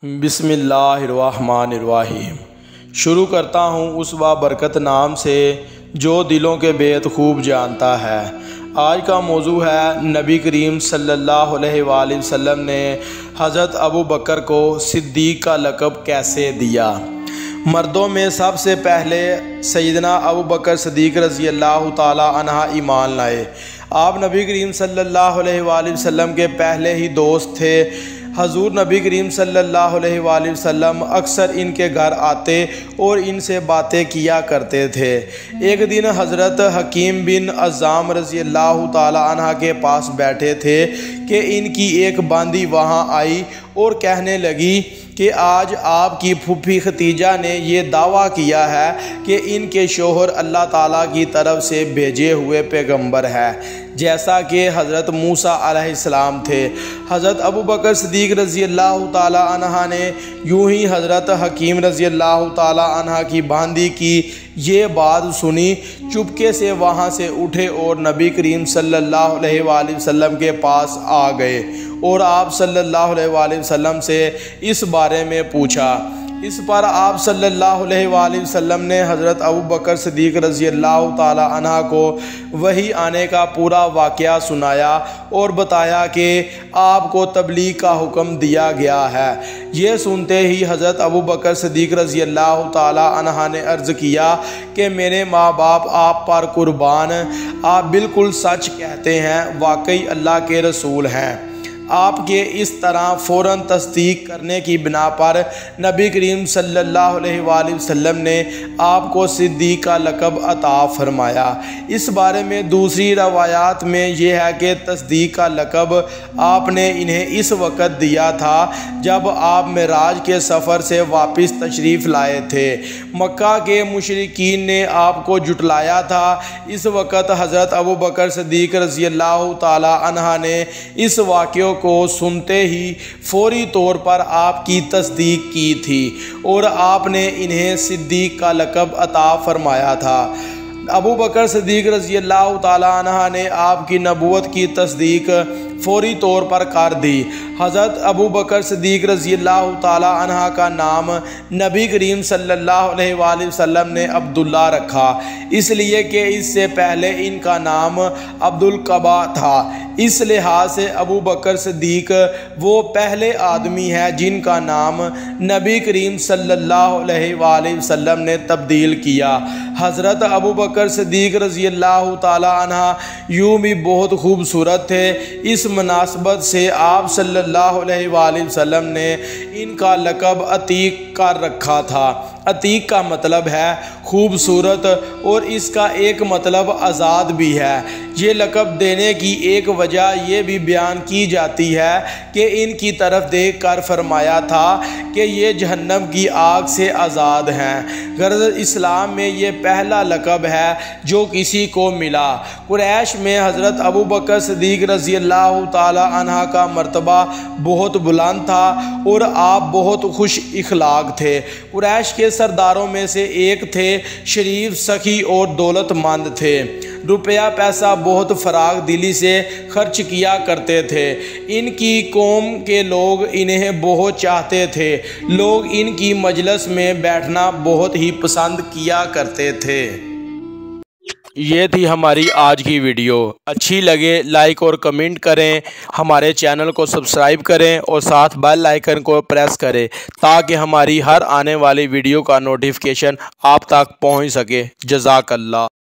बिस्मिल्लाहिर्रहमानिर्रहीम। शुरू करता हूँ उस बाबरकत नाम से जो दिलों के भेद खूब जानता है। आज का मौजू है नबी करीम सल्लल्लाहु अलैहि वसल्लम ने हज़रत अबू बकर को सिद्दीक़ का लक़ब कैसे दिया। मर्दों में सबसे पहले सैयदना अबू बकर सिद्दीक़ रज़ी अल्लाह ताला अन्हा ईमान लाए। आप नबी करीम सल्लल्लाहु अलैहि वसल्लम के पहले ही दोस्त थे। हजूर नबी करीम सल्लल्लाहु अलैहि वसल्लम अक्सर इनके घर आते और इनसे बातें किया करते थे। एक दिन हज़रत हकीम बिन अज़ाम रज़ी अल्लाह ताला अन्हा के पास बैठे थे कि इनकी एक बांदी वहाँ आई और कहने लगी कि आज आपकी फूफी खतीजा ने ये दावा किया है कि इनके शोहर अल्लाह ताला की तरफ से भेजे हुए पैगंबर है, जैसा कि हज़रत मूसा अलैहिस्सलाम थे। हज़रत अबू बकर सिद्दीक़ रज़ी अल्लाह ताला अन्हा ने यूं ही हज़रत हकीम रज़ी अल्लाह ताला अन्हा की बांदी की ये बात सुनी, चुपके से वहाँ से उठे और नबी करीम सल्लल्लाहु अलैहि वसल्लम के पास आ गए और आप सल्लल्लाहु अलैहि वसल्लम से इस बारे में पूछा। इस पर आप सल्लल्लाहु अलैहि वसल्लम ने हज़रत अबू बकर सिद्दीक़ रज़ी अल्लाह ताला अन्हा को वही आने का पूरा वाक़या सुनाया और बताया कि आपको तबलीग का हुक्म दिया गया है। ये सुनते ही हज़रत अबू बकर सिद्दीक़ रज़ी अल्लाह ताला अन्हा ने अर्ज़ किया कि मेरे माँ बाप आप पर कुर्बान, आप बिल्कुल सच कहते हैं, वाकई अल्लाह के रसूल हैं। आपके इस तरह फ़ौरन तस्दीक करने की बिना पर नबी करीम सल्लल्लाहु अलैहि वसल्लम ने आपको सिद्दीक़ का लक़ब अता फ़रमाया। इस बारे में दूसरी रवायात में यह है कि तस्दीक़ का लक़ब आपने इन्हें इस वक़्त दिया था जब आप मेराज के सफ़र से वापस तशरीफ़ लाए थे। मक्का के मुशरिकीन ने आपको जुटलाया था। इस वक़्त हज़रत अबू बकर सिद्दीक़ रज़ी अल्लाह ताला अन्हा ने इस वाक़े को सुनते ही फौरी तौर पर आपकी तस्दीक की थी और आपने इन्हें सिद्दीक़ का लक़ब अता फ़रमाया था। अबू बकर सिद्दीक़ रज़ी अल्लाह ताला अन्हा ने आपकी नबूवत की तस्दीक फौरी तौर पर कर दी। हज़रत अबू बकर सिद्दीक़ रज़ी अल्लाह ताला अन्हा का नाम नबी करीम सल्लल्लाहु अलैहि वसल्लम ने अब्दुल्ला रखा, इसलिए कि इससे पहले इनका नाम अब्दुल कबा था। इस लिहाज से अबू बकर सिद्दीक़ वो पहले आदमी है जिनका नाम नबी करीम सल्लल्लाहु अलैहि वसल्लम ने तब्दील किया। हज़रत अबू बकर सिद्दीक़ रज़ी अल्लाह ताला अन्हा यूँ भी बहुत खूबसूरत थे। इस मुनासबत से आप सल्लल्लाहु अलैहि वसल्लम ने इनका लक़ब अतीक कर रखा था। अतीक का मतलब है खूबसूरत और इसका एक मतलब आज़ाद भी है। ये लक़ब देने की एक वजह ये भी बयान की जाती है कि इनकी तरफ देख कर फरमाया था कि ये जहन्नम की आग से आज़ाद हैं। गर्ज़ इस्लाम में ये पहला लक़ब है जो किसी को मिला। कुरैश में हज़रत अबू बकर सिद्दीक़ रज़ी अल्लाह ताला अन्हा का मर्तबा बहुत बुलंद था और आप बहुत खुश इखलाक थे। कुरैश के सरदारों में से एक थे, शरीफ, सखी और दौलतमंद थे। रुपया पैसा बहुत फराग दिली से खर्च किया करते थे। इनकी कौम के लोग इन्हें बहुत चाहते थे। लोग इनकी मजलिस में बैठना बहुत ही पसंद किया करते थे। ये थी हमारी आज की वीडियो। अच्छी लगे लाइक और कमेंट करें, हमारे चैनल को सब्सक्राइब करें और साथ बेल आइकन को प्रेस करें ताकि हमारी हर आने वाली वीडियो का नोटिफिकेशन आप तक पहुंच सके। जज़ाकल्लाह।